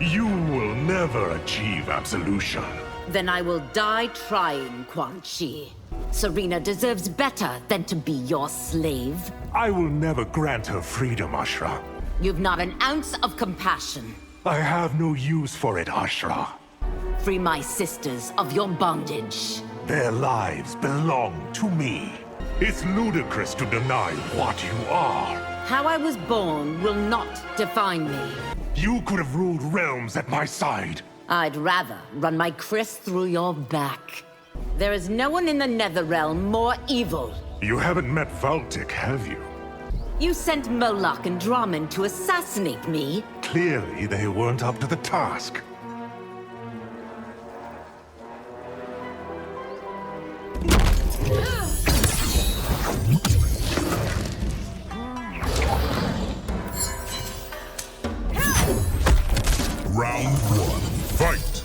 You will never achieve absolution. Then I will die trying, Quan-Chi. Serena deserves better than to be your slave. I will never grant her freedom, Ashra. You've not an ounce of compassion. I have no use for it, Ashra. Free my sisters of your bondage. Their lives belong to me. It's ludicrous to deny what you are. How I was born will not define me. You could have ruled realms at my side. I'd rather run my Chris through your back. There is no one in the Netherrealm more evil. You haven't met Valtic, have you? You sent Moloch and Draman to assassinate me. Clearly, they weren't up to the task. Round one, fight!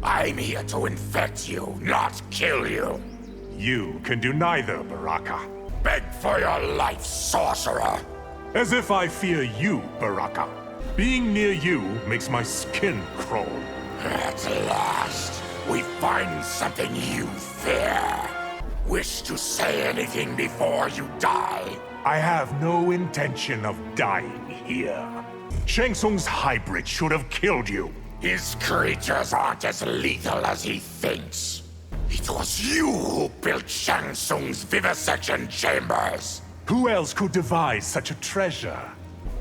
I'm here to infect you, not kill you. You can do neither, Baraka. Beg for your life, sorcerer. As if I fear you, Baraka. Being near you makes my skin crawl. At last, we find something you fear. Wish to say anything before you die? I have no intention of dying here. Shang Tsung's hybrid should have killed you. His creatures aren't as lethal as he thinks. It was you who built Shang Tsung's vivisection chambers. Who else could devise such a treasure?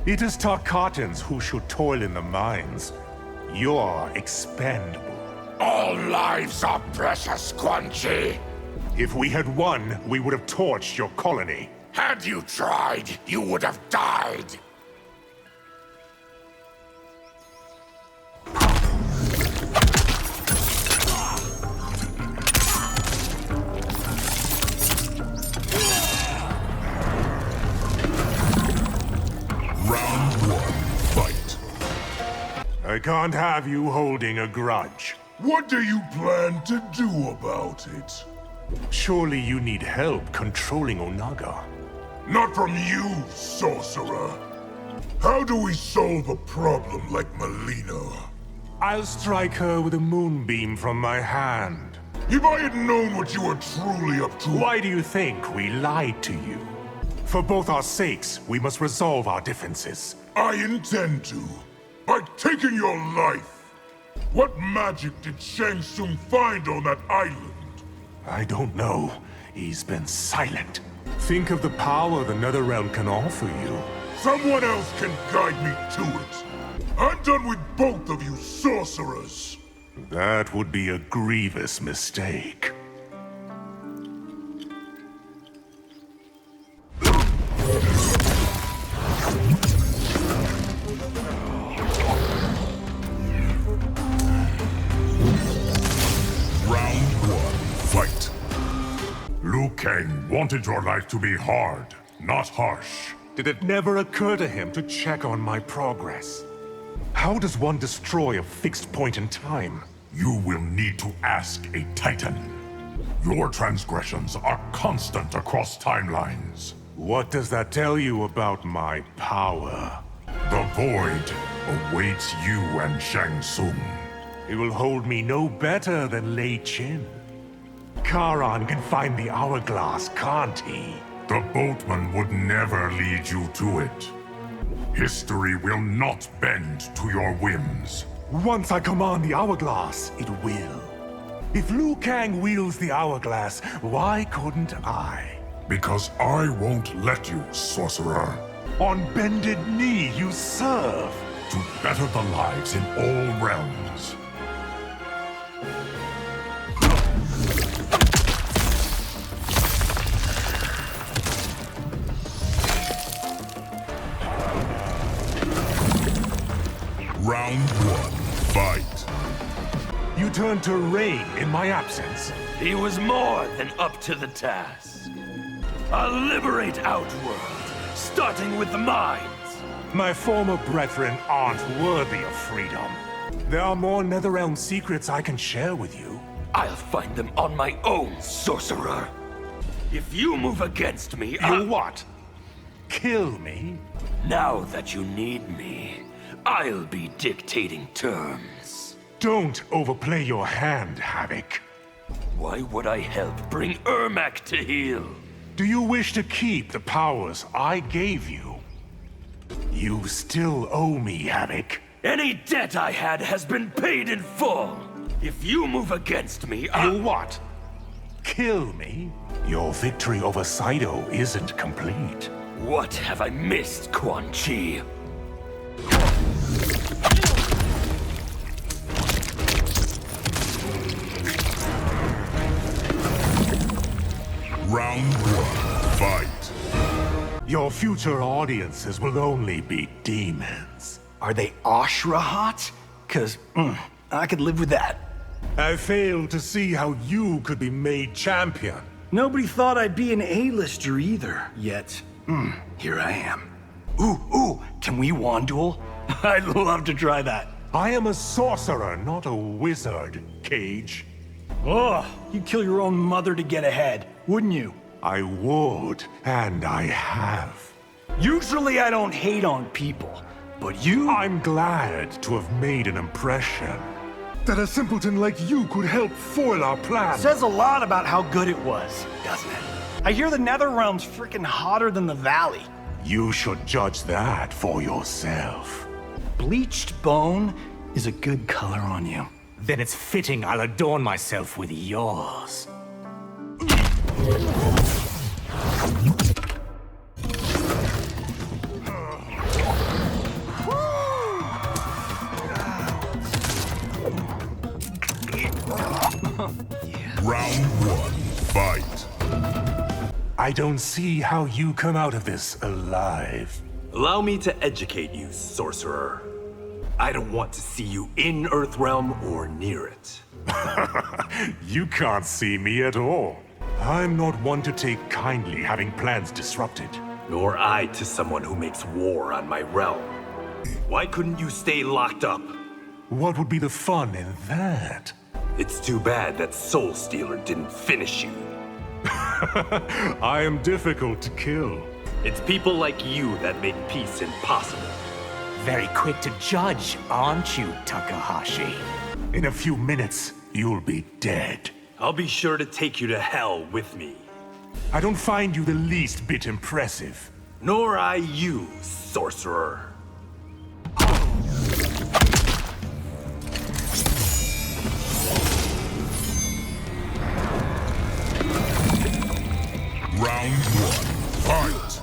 It is Tarkatans who should toil in the mines. You're expendable. All lives are precious, Quan-Chi. If we had won, we would have torched your colony. Had you tried, you would have died. Round one, fight! I can't have you holding a grudge. What do you plan to do about it? Surely you need help controlling Onaga. Not from you, sorcerer. How do we solve a problem like Melina? I'll strike her with a moonbeam from my hand. If I had known what you were truly up to... Why do you think we lied to you? For both our sakes, we must resolve our differences. I intend to. By taking your life. What magic did Shang Tsung find on that island? I don't know. He's been silent. Think of the power the Netherrealm can offer you. Someone else can guide me to it. I'm done with both of you sorcerers. That would be a grievous mistake. Round one, fight. Liu Kang wanted your life to be hard, not harsh. Did it never occur to him to check on my progress? How does one destroy a fixed point in time? You will need to ask a Titan. Your transgressions are constant across timelines. What does that tell you about my power? The Void awaits you and Shang Tsung. It will hold me no better than Lei Chin. Charon can find the hourglass, can't he? The boatman would never lead you to it. History will not bend to your whims. Once I command the hourglass, it will. If Liu Kang wields the hourglass, why couldn't I? Because I won't let you, sorcerer. On bended knee you serve. To better the lives in all realms. Round one, fight. You turned to rain in my absence. He was more than up to the task. I'll liberate Outworld, starting with the mines. My former brethren aren't worthy of freedom. There are more Netherrealm secrets I can share with you. I'll find them on my own, sorcerer. If you move against me, You'll what? Kill me? Now that you need me, I'll be dictating terms. Don't overplay your hand, Havoc. Why would I help bring Ermac to heel? Do you wish to keep the powers I gave you? You still owe me, Havoc. Any debt I had has been paid in full. If you move against me, You'll what? Kill me? Your victory over Saito isn't complete. What have I missed, Quan-Chi? Round one, fight. Your future audiences will only be demons. Are they Ashra hot? 'Cause, I could live with that. I failed to see how you could be made champion. Nobody thought I'd be an A-lister either, yet, here I am. Ooh, can we wand duel? I'd love to try that. I am a sorcerer, not a wizard, Cage. Oh, you'd kill your own mother to get ahead, wouldn't you? I would, and I have. Usually I don't hate on people, but you... I'm glad to have made an impression. That a simpleton like you could help foil our plans. Says a lot about how good it was, doesn't it? I hear the Netherrealm's freaking hotter than the Valley. You should judge that for yourself. Bleached bone is a good color on you. Then it's fitting I'll adorn myself with yours. Round one, fight. I don't see how you come out of this alive. Allow me to educate you, sorcerer. I don't want to see you in Earthrealm or near it. You can't see me at all. I'm not one to take kindly having plans disrupted. Nor I to someone who makes war on my realm. Why couldn't you stay locked up? What would be the fun in that? It's too bad that Soul Stealer didn't finish you. I am difficult to kill. It's people like you that make peace impossible. Very quick to judge, aren't you, Takahashi? In a few minutes, you'll be dead. I'll be sure to take you to hell with me. I don't find you the least bit impressive. Nor I you, sorcerer. Round one, fight.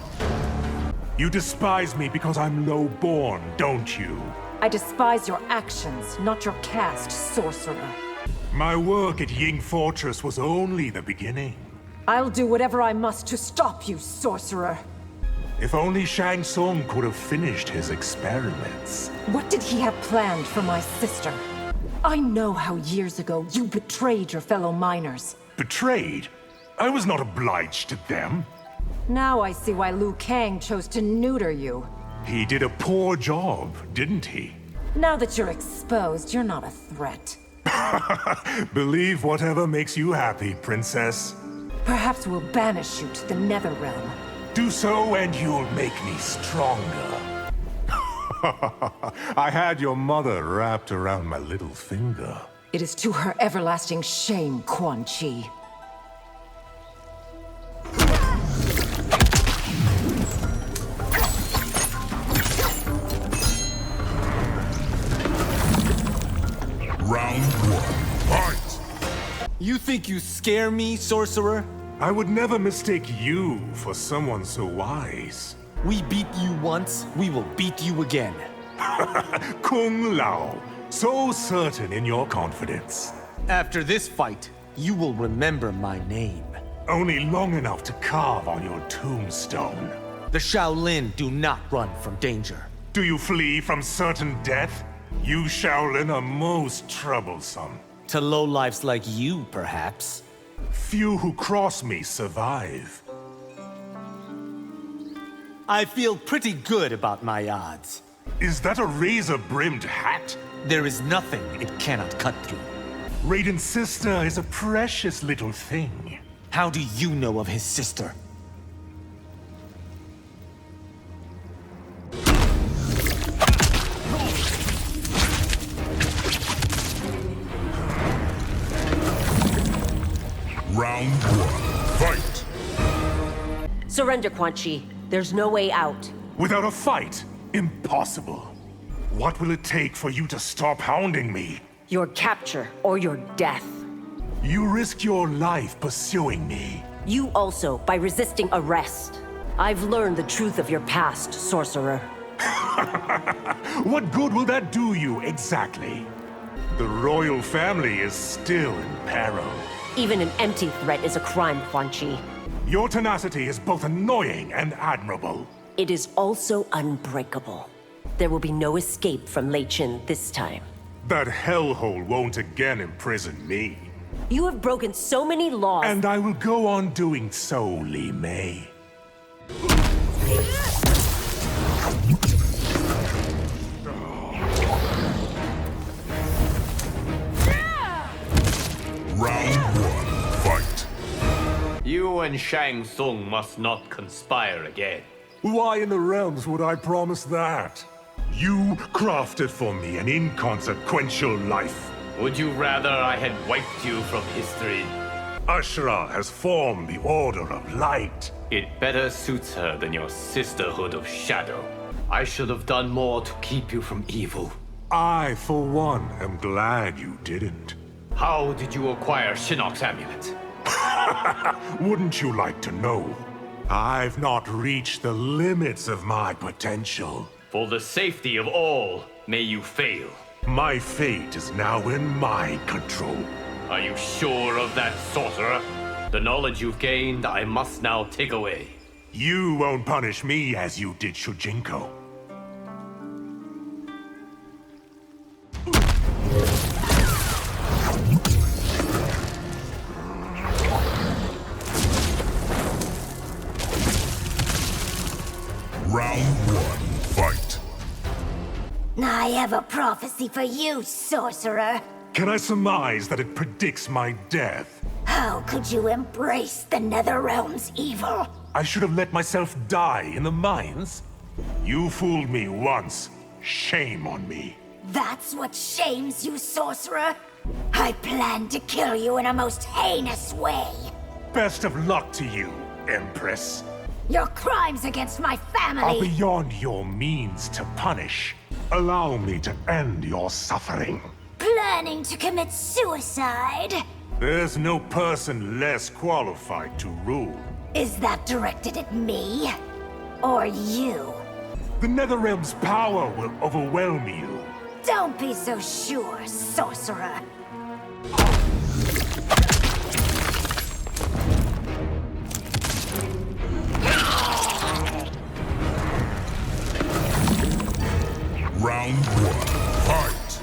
You despise me because I'm low-born, don't you? I despise your actions, not your caste, sorcerer. My work at Ying Fortress was only the beginning. I'll do whatever I must to stop you, sorcerer. If only Shang Tsung could have finished his experiments. What did he have planned for my sister? I know how years ago you betrayed your fellow miners. Betrayed? I was not obliged to them. Now I see why Liu Kang chose to neuter you. He did a poor job, didn't he? Now that you're exposed, you're not a threat. Believe whatever makes you happy, Princess. Perhaps we'll banish you to the Netherrealm. Do so and you'll make me stronger. I had your mother wrapped around my little finger. It is to her everlasting shame, Quan-Chi. Round one, fight. You think you scare me, sorcerer? I would never mistake you for someone so wise. We beat you once, we will beat you again. Kung Lao, so certain in your confidence. After this fight, you will remember my name. Only long enough to carve on your tombstone. The Shaolin do not run from danger. Do you flee from certain death? You Shaolin are most troublesome. To lowlifes like you, perhaps. Few who cross me survive. I feel pretty good about my odds. Is that a razor-brimmed hat? There is nothing it cannot cut through. Raiden's sister is a precious little thing. How do you know of his sister? Surrender, Quan-Chi. There's no way out. Without a fight? Impossible. What will it take for you to stop hounding me? Your capture or your death. You risked your life pursuing me. You also, by resisting arrest. I've learned the truth of your past, sorcerer. What good will that do you, exactly? The royal family is still in peril. Even an empty threat is a crime, Quan-Chi. Your tenacity is both annoying and admirable. It is also unbreakable. There will be no escape from Lei Chin this time. That hellhole won't again imprison me. You have broken so many laws. And I will go on doing so, Li Mei. Round one, fight. You and Shang Tsung must not conspire again. Why in the realms would I promise that? You crafted for me an inconsequential life. Would you rather I had wiped you from history? Ashra has formed the Order of Light. It better suits her than your Sisterhood of Shadow. I should have done more to keep you from evil. I, for one, am glad you didn't. How did you acquire Shinnok's amulet? Wouldn't you like to know? I've not reached the limits of my potential. For the safety of all, may you fail. My fate is now in my control. Are you sure of that, sorcerer? The knowledge you've gained, I must now take away. You won't punish me as you did Shujinko. Round one, fight. I have a prophecy for you, sorcerer. Can I surmise that it predicts my death? How could you embrace the Netherrealm's evil? I should have let myself die in the mines? You fooled me once. Shame on me. That's what shames you, sorcerer. I plan to kill you in a most heinous way. Best of luck to you, Empress. Your crimes against my family are beyond your means to punish. Allow me to end your suffering. Planning to commit suicide? There's no person less qualified to rule. Is that directed at me? Or you? The Netherrealm's power will overwhelm you. Don't be so sure, sorcerer. Round one, fight!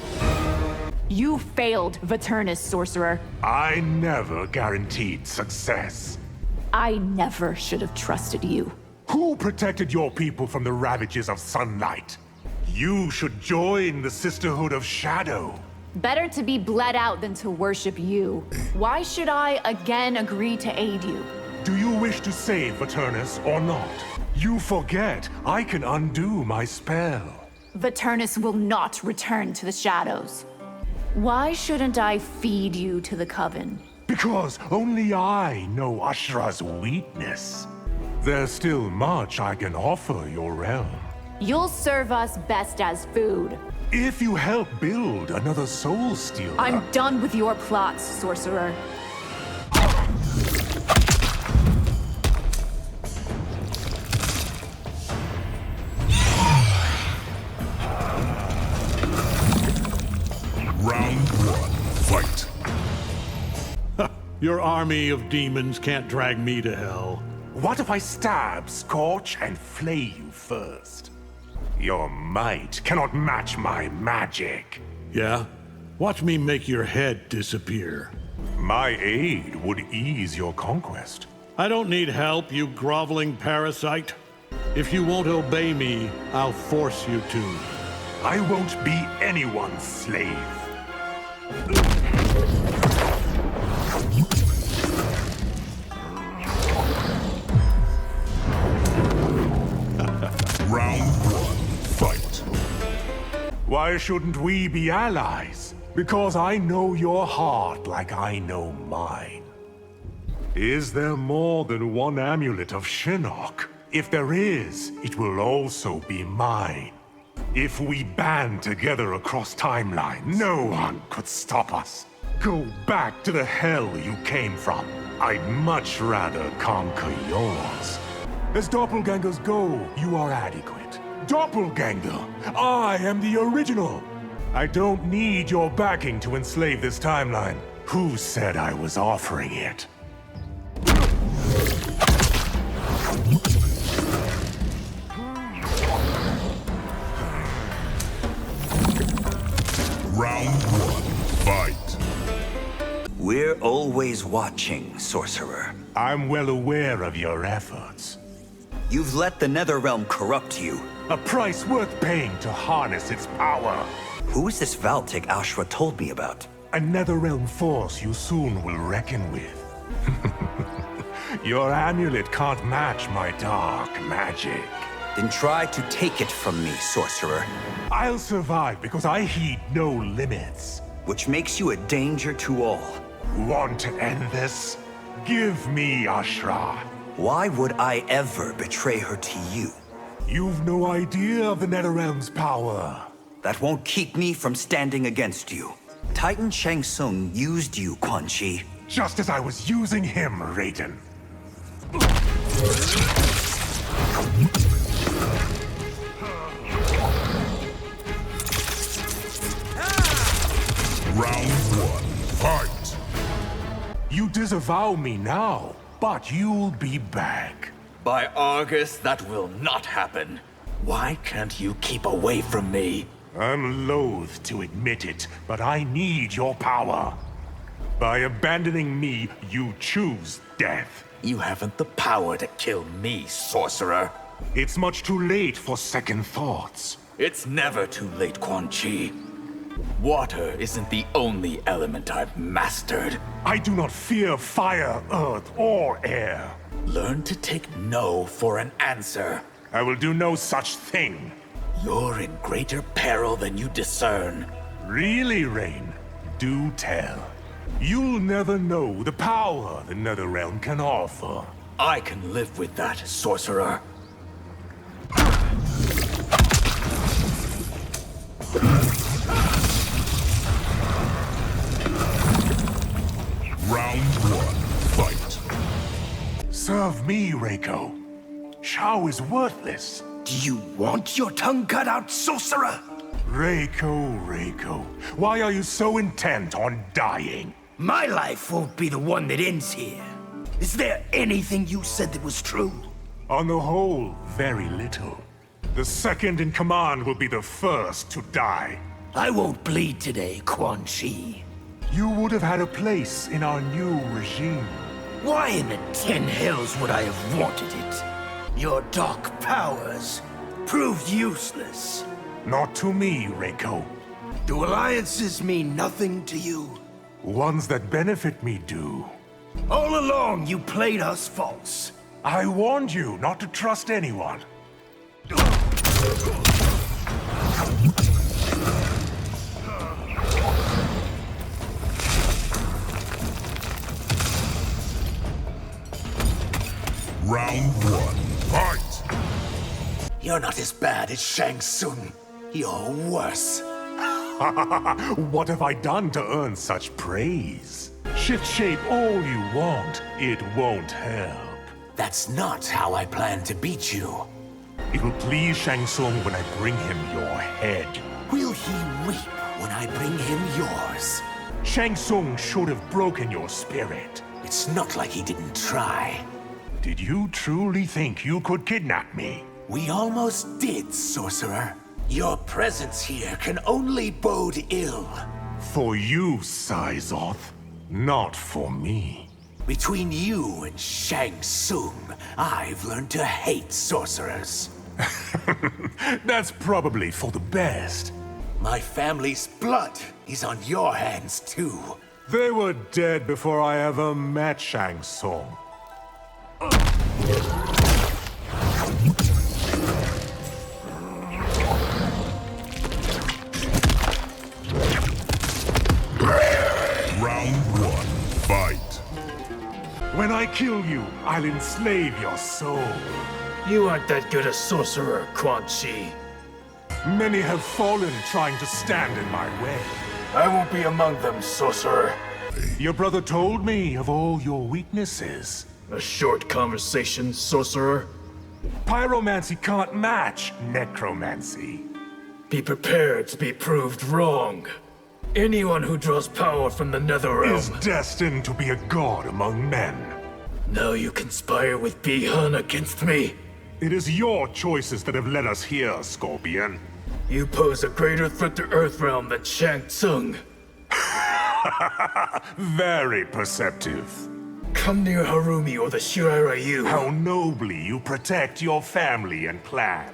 You failed, Veternus, sorcerer. I never guaranteed success. I never should have trusted you. Who protected your people from the ravages of sunlight? You should join the Sisterhood of Shadow. Better to be bled out than to worship you. Why should I again agree to aid you? Do you wish to save Veternus or not? You forget I can undo my spell. Veternus will not return to the shadows. Why shouldn't I feed you to the coven? Because only I know Ashra's weakness. There's still much I can offer your realm. You'll serve us best as food. If you help build another Soul Stealer... I'm done with your plots, sorcerer. Round one, fight. Your army of demons can't drag me to hell. What if I stab, scorch, and flay you first? Your might cannot match my magic. Yeah? Watch me make your head disappear. My aid would ease your conquest. I don't need help, you groveling parasite. If you won't obey me, I'll force you to. I won't be anyone's slave. Round one, fight. Why shouldn't we be allies? Because I know your heart like I know mine. Is there more than one amulet of Shinnok? If there is, it will also be mine. If we band together across timelines, no one could stop us. Go back to the hell you came from. I'd much rather conquer yours. As doppelgangers go, you are adequate. Doppelganger! I am the original! I don't need your backing to enslave this timeline. Who said I was offering it? Round one, fight. We're always watching, Sorcerer. I'm well aware of your efforts. You've let the Netherrealm corrupt you. A price worth paying to harness its power. Who is this Valtic Ashra told me about? A Netherrealm force you soon will reckon with. Your amulet can't match my dark magic. Then try to take it from me, Sorcerer. I'll survive because I heed no limits. Which makes you a danger to all. Want to end this? Give me Ashra. Why would I ever betray her to you? You've no idea of the Netherrealm's power. That won't keep me from standing against you. Titan Shang Tsung used you, Quan-Chi. Just as I was using him, Raiden. Round one, fight! You disavow me now, but you'll be back. By Argus, that will not happen. Why can't you keep away from me? I'm loath to admit it, but I need your power. By abandoning me, you choose death. You haven't the power to kill me, sorcerer. It's much too late for second thoughts. It's never too late, Quan-Chi. Water isn't the only element I've mastered. I do not fear fire, earth, or air. Learn to take no for an answer. I will do no such thing. You're in greater peril than you discern. Really, Rain? Do tell. You'll never know the power the Netherrealm can offer. I can live with that, sorcerer. Round one, fight. Serve me, Reiko. Shao is worthless. Do you want your tongue cut out, sorcerer? Reiko, why are you so intent on dying? My life won't be the one that ends here. Is there anything you said that was true? On the whole, very little. The second in command will be the first to die. I won't bleed today, Quan-Chi. You would have had a place in our new regime. Why in the 10 hells would I have wanted it? Your dark powers proved useless. Not to me, Reiko. Do alliances mean nothing to you? Ones that benefit me do. All along, you played us false. I warned you not to trust anyone. Round one, fight! You're not as bad as Shang Tsung. You're worse. What have I done to earn such praise? Shift shape all you want, it won't help. That's not how I plan to beat you. It will please Shang Tsung when I bring him your head. Will he weep when I bring him yours? Shang Tsung should have broken your spirit. It's not like he didn't try. Did you truly think you could kidnap me? We almost did, sorcerer. Your presence here can only bode ill. For you, Sizoth, not for me. Between you and Shang Tsung, I've learned to hate sorcerers. That's probably for the best. My family's blood is on your hands, too. They were dead before I ever met Shang Tsung. Round one, fight. When I kill you, I'll enslave your soul. You aren't that good a sorcerer, Quan-Chi. Many have fallen trying to stand in my way. I won't be among them, sorcerer. Your brother told me of all your weaknesses. A short conversation, sorcerer? Pyromancy can't match necromancy. Be prepared to be proved wrong. Anyone who draws power from the Netherrealm is destined to be a god among men. Now you conspire with Bi-Han against me? It is your choices that have led us here, Scorpion. You pose a greater threat to Earthrealm than Shang Tsung. Very perceptive. Come near Harumi or the Shirai Ryu. How nobly you protect your family and clan.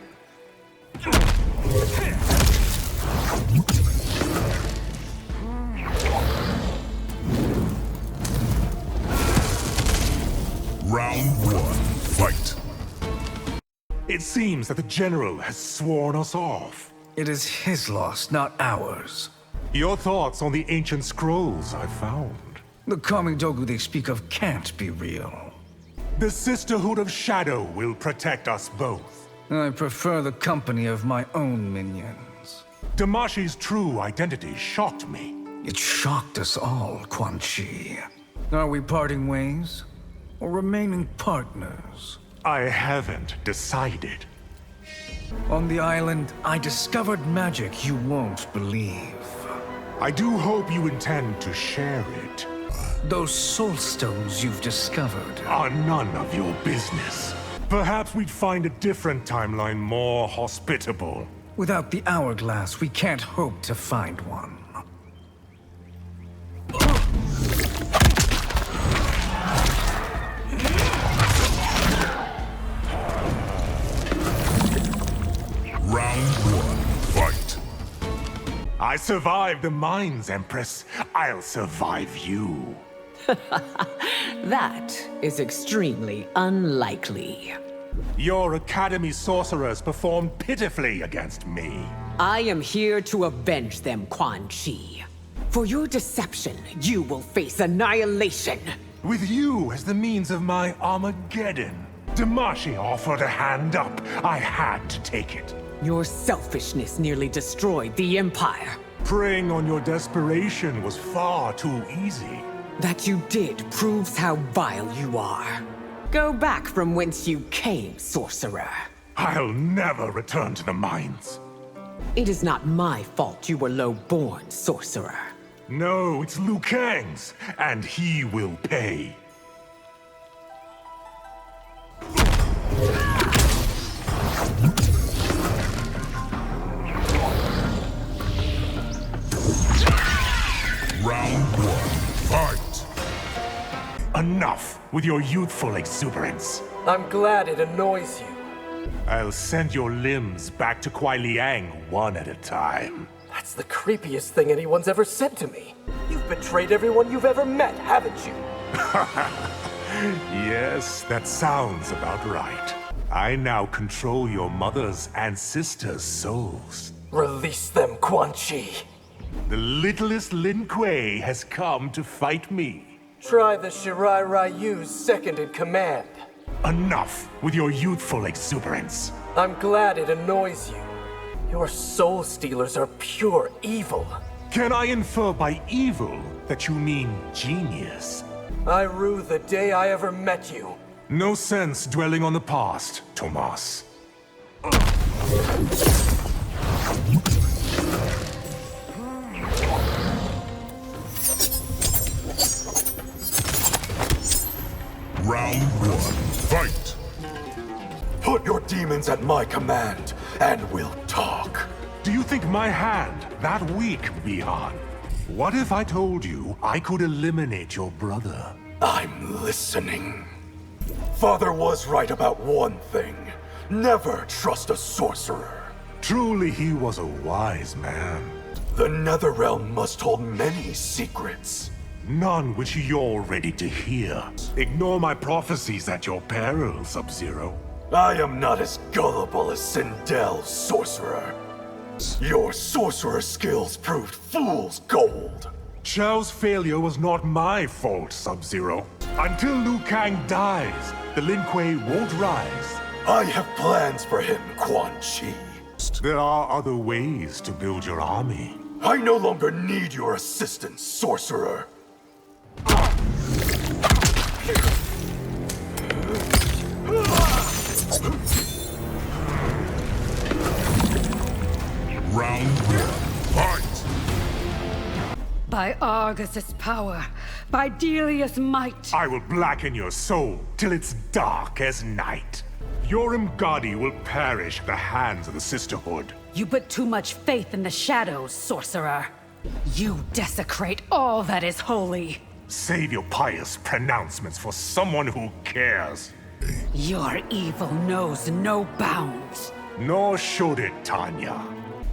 Round 1, fight. It seems that the General has sworn us off. It is his loss, not ours. Your thoughts on the ancient scrolls I found. The Kamidogu they speak of can't be real. The Sisterhood of Shadow will protect us both. I prefer the company of my own minions. Damashi's true identity shocked me. It shocked us all, Quan-Chi. Are we parting ways? Or remaining partners? I haven't decided. On the island, I discovered magic you won't believe. I do hope you intend to share it. Those soul stones you've discovered are none of your business. Perhaps we'd find a different timeline more hospitable. Without the hourglass, we can't hope to find one. Round 1, fight. I survived the mines, Empress. I'll survive you. That is extremely unlikely. Your Academy sorcerers performed pitifully against me. I am here to avenge them, Quan-Chi. For your deception, you will face annihilation. With you as the means of my Armageddon. Damashi offered a hand up. I had to take it. Your selfishness nearly destroyed the Empire. Preying on your desperation was far too easy. That you did proves how vile you are. Go back from whence you came, sorcerer. I'll never return to the mines. It is not my fault you were low-born, sorcerer. No, it's Liu Kang's, and he will pay. Round 1, fight! Enough with your youthful exuberance. I'm glad it annoys you. I'll send your limbs back to Kuai Liang one at a time. That's the creepiest thing anyone's ever said to me. You've betrayed everyone you've ever met, haven't you? Yes, that sounds about right. I now control your mother's and sister's souls. Release them, Quan-Chi. The littlest Lin Kuei has come to fight me. Try the Shirai Ryu's second in command. Enough with your youthful exuberance. I'm glad it annoys you. Your soul stealers are pure evil. Can I infer by evil that you mean genius? I rue the day I ever met you. No sense dwelling on the past, Tomas. Round 1, fight! Put your demons at my command, and we'll talk. Do you think my hand that weak, Bi-Han? What if I told you I could eliminate your brother? I'm listening. Father was right about one thing. Never trust a sorcerer. Truly, he was a wise man. The Netherrealm must hold many secrets. None which you're ready to hear. Ignore my prophecies at your peril, Sub-Zero. I am not as gullible as Sindel, sorcerer. Your sorcerer skills proved fool's gold. Chao's failure was not my fault, Sub-Zero. Until Liu Kang dies, the Lin Kuei won't rise. I have plans for him, Quan-Chi. There are other ways to build your army. I no longer need your assistance, sorcerer. Round one, fight! By Argus's power, by Delia's might. I will blacken your soul till it's dark as night. Your Umgadi will perish at the hands of the Sisterhood. You put too much faith in the shadows, sorcerer. You desecrate all that is holy. Save your pious pronouncements for someone who cares. Your evil knows no bounds. Nor should it, Tanya.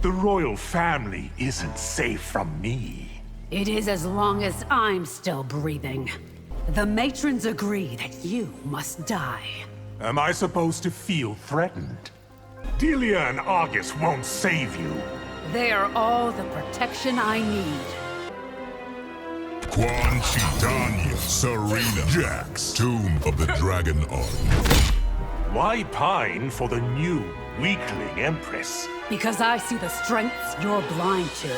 The royal family isn't safe from me. It is as long as I'm still breathing. The matrons agree that you must die. Am I supposed to feel threatened? Delia and Argus won't save you. They are all the protection I need. Quan-Chi, Tanya, Serena, Jax, Tomb of the Dragon Art. Why pine for the new weakling Empress? Because I see the strengths you're blind to.